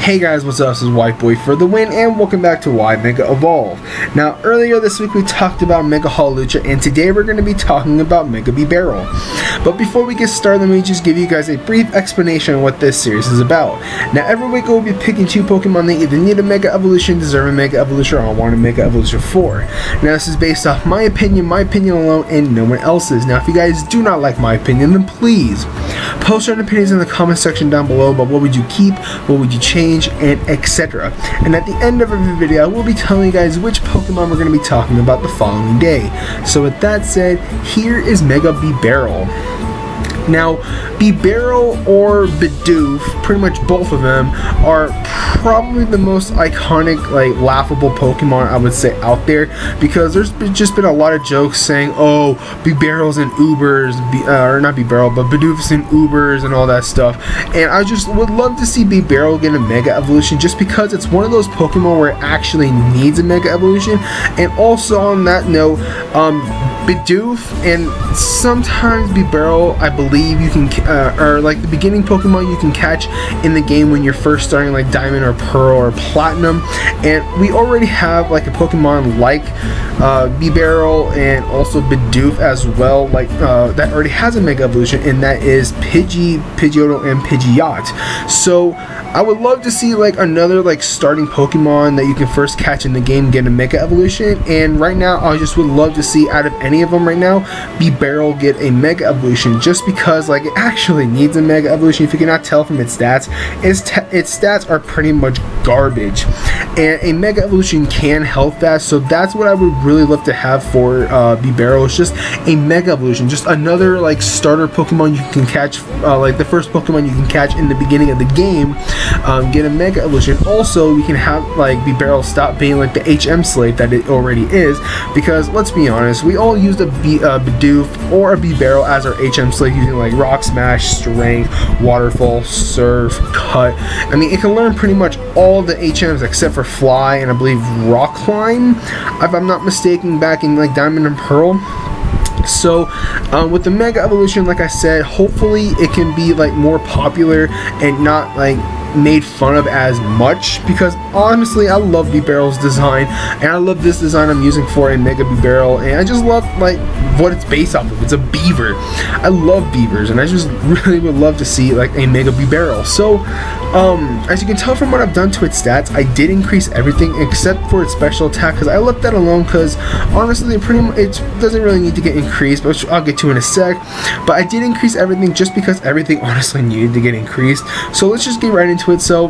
Hey guys, what's up? This is White Boy for the win, and welcome back to Why Mega Evolve. Now, earlier this week we talked about Mega Hawlucha, and today we're going to be talking about Mega Bibarel. But before we get started, let me just give you guys a brief explanation of what this series is about. Now, every week we'll be picking two Pokemon that either need a Mega Evolution, deserve a Mega Evolution, or want a Mega Evolution for. Now, this is based off my opinion alone, and no one else's. Now, if you guys do not like my opinion, then please post your opinions in the comment section down below about what would you keep, what would you change, and etc. And at the end of every video, I will be telling you guys which Pokemon we're going to be talking about the following day. So with that said, here is Mega Bibarel. Now, Bibarel or Bidoof, pretty much both of them, are probably the most iconic, like, laughable Pokemon I would say out there, because there's just been a lot of jokes saying, oh, Bibarel's in Ubers, or not Bibarel, but Bidoof's in Ubers and all that stuff. And I just would love to see Bibarel get a Mega Evolution, just because it's one of those Pokemon where it actually needs a Mega Evolution. And also on that note, Bidoof and sometimes Bibarel, I believe you can, or like the beginning Pokemon you can catch in the game when you're first starting, like Diamond or Pearl or Platinum. And we already have like a Pokemon like Bibarel and also Bidoof as well, like that already has a Mega Evolution, and that is Pidgeot, and Pidgeot. So I would love to see like another like starting Pokemon that you can first catch in the game get a Mega Evolution. And right now I just would love to see, out of any of them right now, Bibarel get a Mega Evolution, just because like it actually needs a Mega Evolution. If you cannot tell from its stats, its stats are pretty much garbage, and a Mega Evolution can help that. So that's what I would really love to have for Bibarel. It's just a Mega Evolution, just another like starter Pokemon you can catch, like the first Pokemon you can catch in the beginning of the game, get a Mega Evolution. Also, we can have like Bibarel stop being like the HM slave that it already is, because let's be honest, we all used a Bidoof or a Bibarel as our HM slave, using like Rock Smash, Strength, Waterfall, Surf, Cut. I mean, it can learn pretty much all the HMs except for Fly and I believe Rock Climb, if I'm not mistaken, back in like Diamond and Pearl. So with the Mega Evolution, like I said, hopefully it can be like more popular and not like made fun of as much, because honestly I love Bibarel's design, and I love this design I'm using for a Mega Bibarel, and I just love like what it's based off of. It's a beaver. I love beavers, and I just really would love to see like a Mega Bibarel. So as you can tell from what I've done to its stats, I did increase everything except for its special attack, because I left that alone because honestly it doesn't really need to get increased, which I'll get to in a sec. But I did increase everything just because everything honestly needed to get increased. So let's just get right into it. So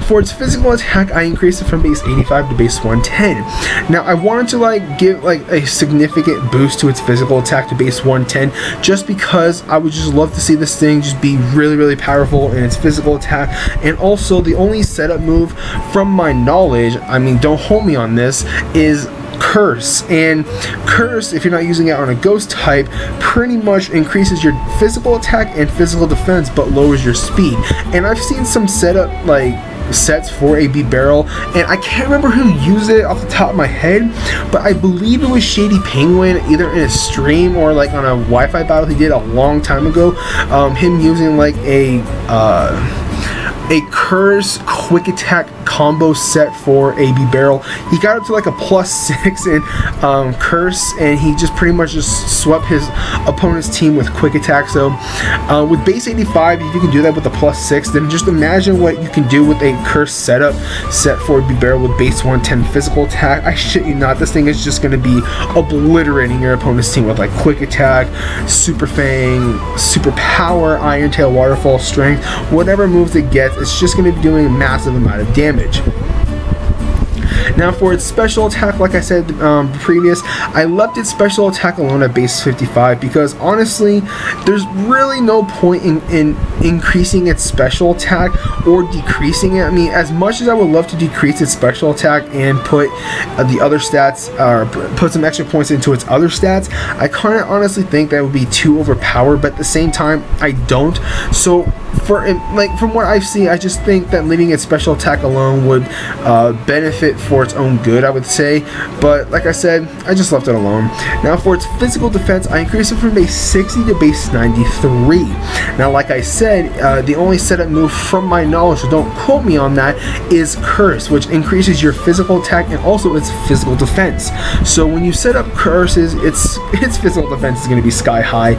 for its physical attack, I increased it from base 85 to base 110. Now I wanted to like give like a significant boost to its physical attack to base 110, just because I would just love to see this thing just be really powerful in its physical attack. And also the only setup move from my knowledge, I mean don't hold me on this, is Curse. And Curse, if you're not using it on a ghost type, pretty much increases your physical attack and physical defense but lowers your speed. And I've seen some setup like sets for a Bibarel, and I can't remember who used it off the top of my head, but I believe it was Shady Penguin, either in a stream or like on a Wi-Fi battle he did a long time ago, him using like a Curse quick attack combo set for a Bibarel. He got up to like a +6 in Curse, and he just pretty much just swept his opponent's team with quick attack. So with base 85, if you can do that with a +6, then just imagine what you can do with a Curse setup set for Bibarel with base 110 physical attack. I shit you not, this thing is just going to be obliterating your opponent's team with like quick attack, Super Fang, Super Power, Iron Tail, Waterfall, Strength, whatever moves it gets. It's just going to be doing a massive amount of damage. Now for its special attack, like I said previous, I left its special attack alone at base 55, because honestly there's really no point in increasing its special attack or decreasing it. I mean, as much as I would love to decrease its special attack and put the other stats, or put some extra points into its other stats, I kind of honestly think that would be too overpowered, but at the same time I don't. So from what I've seen, I just think that leaving its special attack alone would benefit for its own good, I would say. But like I said, I just left it alone. Now for its physical defense, I increased it from base 60 to base 93. Now like I said, the only setup move from my knowledge, so don't quote me on that, is Curse, which increases your physical attack and also its physical defense. So when you set up Curses, its physical defense is going to be sky high,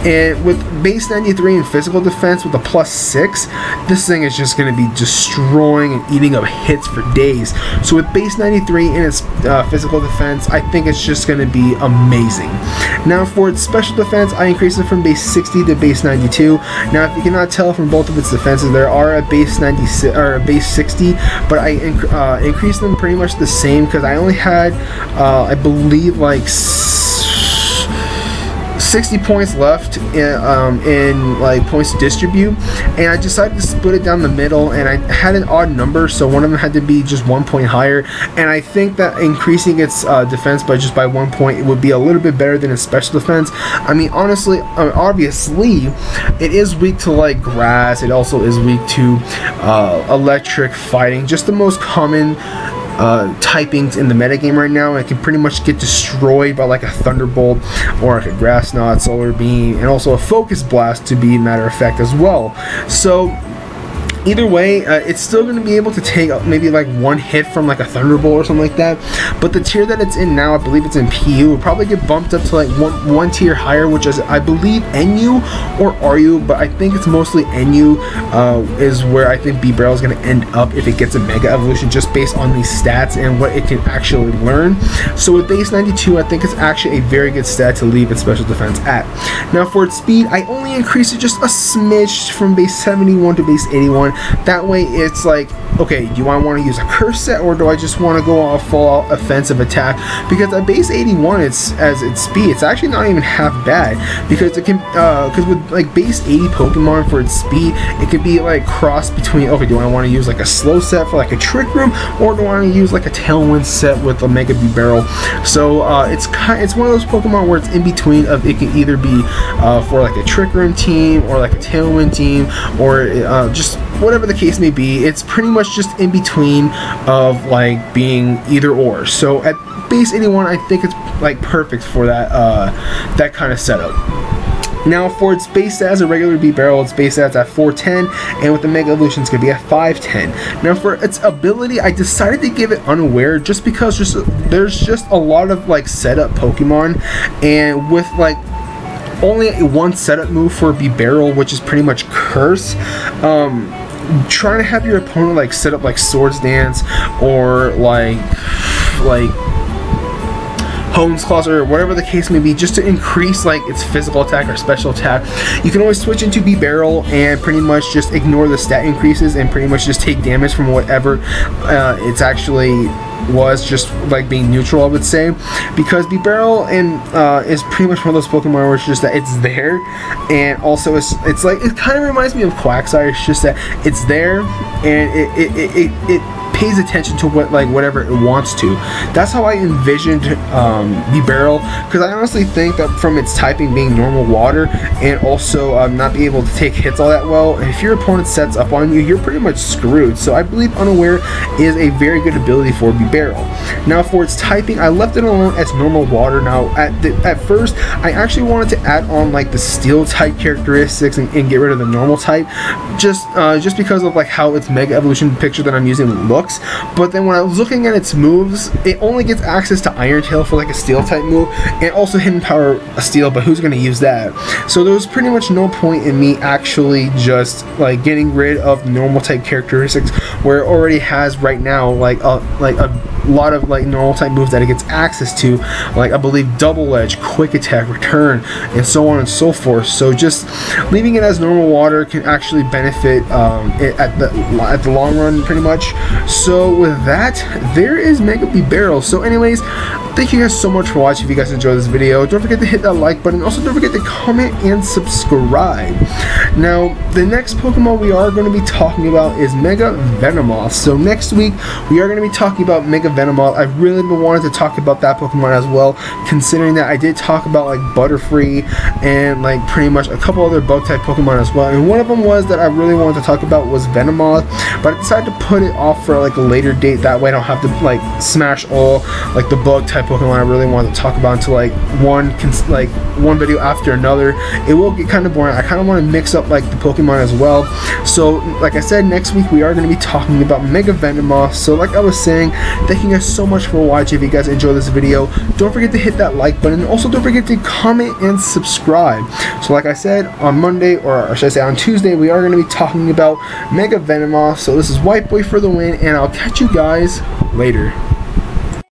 and with base 93 in physical defense with a +6, this thing is just going to be destroying and eating up hits for days. So with base 93 in its physical defense, I think it's just going to be amazing. Now for its special defense, I increased it from base 60 to base 92. Now if you cannot tell from both of its defenses, there are a base 96 or a base 60, but I increased them pretty much the same because I only had I believe like 60 points left in like points to distribute, and I decided to split it down the middle, and I had an odd number, so one of them had to be just 1 point higher, and I think that increasing its defense by 1 point, it would be a little bit better than its special defense. I mean, honestly, obviously it is weak to like grass, it also is weak to electric fighting, just the most common typings in the metagame right now. It can pretty much get destroyed by like a Thunderbolt or like a Grass Knot, Solar Beam, and also a Focus Blast, to be matter of fact, as well. So either way, it's still going to be able to take maybe like one hit from like a Thunderbolt or something like that, but the tier that it's in now, I believe it's in PU, will probably get bumped up to like one tier higher, which is I believe NU or RU, but I think it's mostly NU is where I think Bibarel is going to end up if it gets a Mega Evolution, just based on these stats and what it can actually learn. So with base 92, I think it's actually a very good stat to leave its special defense at. Now for its speed, I only increased it just a smidge from base 71 to base 81. That way it's like, okay, do I want to use a curse set, or do I just want to go on a full offensive attack? Because at base 81, as its speed, it's actually not even half bad, because it can because with like base 80 Pokemon for its speed, it could be like crossed between, okay, do I want to use like a slow set for like a Trick Room, or do I want to use like a Tailwind set with a Mega Bibarel? So it's one of those Pokemon where it's in between of, it can either be for like a Trick Room team or like a Tailwind team, or just whatever the case may be. It's pretty much just in between of like being either or. So at base 81, I think it's like perfect for that that kind of setup. Now for its base stats, a regular Bibarel, its base stats at 410, and with the Mega Evolution, it's going to be at 510. Now for its ability, I decided to give it Unaware, just because there's just a lot of like setup Pokemon, and with like only one setup move for Bibarel, which is pretty much Curse, trying to have your opponent like set up like Swords Dance or like Hone's Claws or whatever the case may be, just to increase like its physical attack or special attack. You can always switch into Bibarel and pretty much just ignore the stat increases and pretty much just take damage from whatever it's actually was, just like being neutral, I would say, because Bibarel is pretty much one of those Pokemon where it's just that it's there, and also it's like, it kind of reminds me of Quagsire. It's just that it's there and it pays attention to whatever it wants to. That's how I envisioned Bibarel, because I honestly think that from its typing being normal water and also not being able to take hits all that well, if your opponent sets up on you, you're pretty much screwed. So I believe Unaware is a very good ability for Bibarel. Now for its typing, I left it alone as normal water. Now at first, I actually wanted to add on like the steel type characteristics and get rid of the normal type, just because of like how its Mega Evolution picture that I'm using looks. But then when I was looking at its moves, it only gets access to Iron Tail for like a steel type move, and also Hidden Power Steel, but who's going to use that? So there was pretty much no point in me actually just like getting rid of normal type characteristics, where it already has right now like a lot of like normal type moves that it gets access to, like I believe Double Edge, Quick Attack, Return, and so on and so forth. So just leaving it as normal water can actually benefit it at the long run, pretty much. So with that, there is Mega Bibarel. So anyways, thank you guys so much for watching. If you guys enjoyed this video, don't forget to hit that like button. Also don't forget to comment and subscribe. Now the next Pokemon we are going to be talking about is Mega Venomoth. So next week we are going to be talking about Mega Venomoth. I really wanted to talk about that Pokemon as well, considering that I did talk about like Butterfree and like pretty much a couple other bug type Pokemon as well, and one of them was that I really wanted to talk about was Venomoth, but I decided to put it off for like a later date, that way I don't have to like smash all like the bug type Pokemon I really wanted to talk about into like one video after another. It will get kind of boring. I kind of want to mix up like the Pokemon as well. So like I said, next week we are going to be talking about Mega Venomoth. So like I was saying, thank you guys so much for watching. If you guys enjoyed this video, don't forget to hit that like button, and also don't forget to comment and subscribe. So like I said, on Monday, or should I say on Tuesday, we are going to be talking about Mega Venomoth. So this is White Boy for the win, and I'll catch you guys later.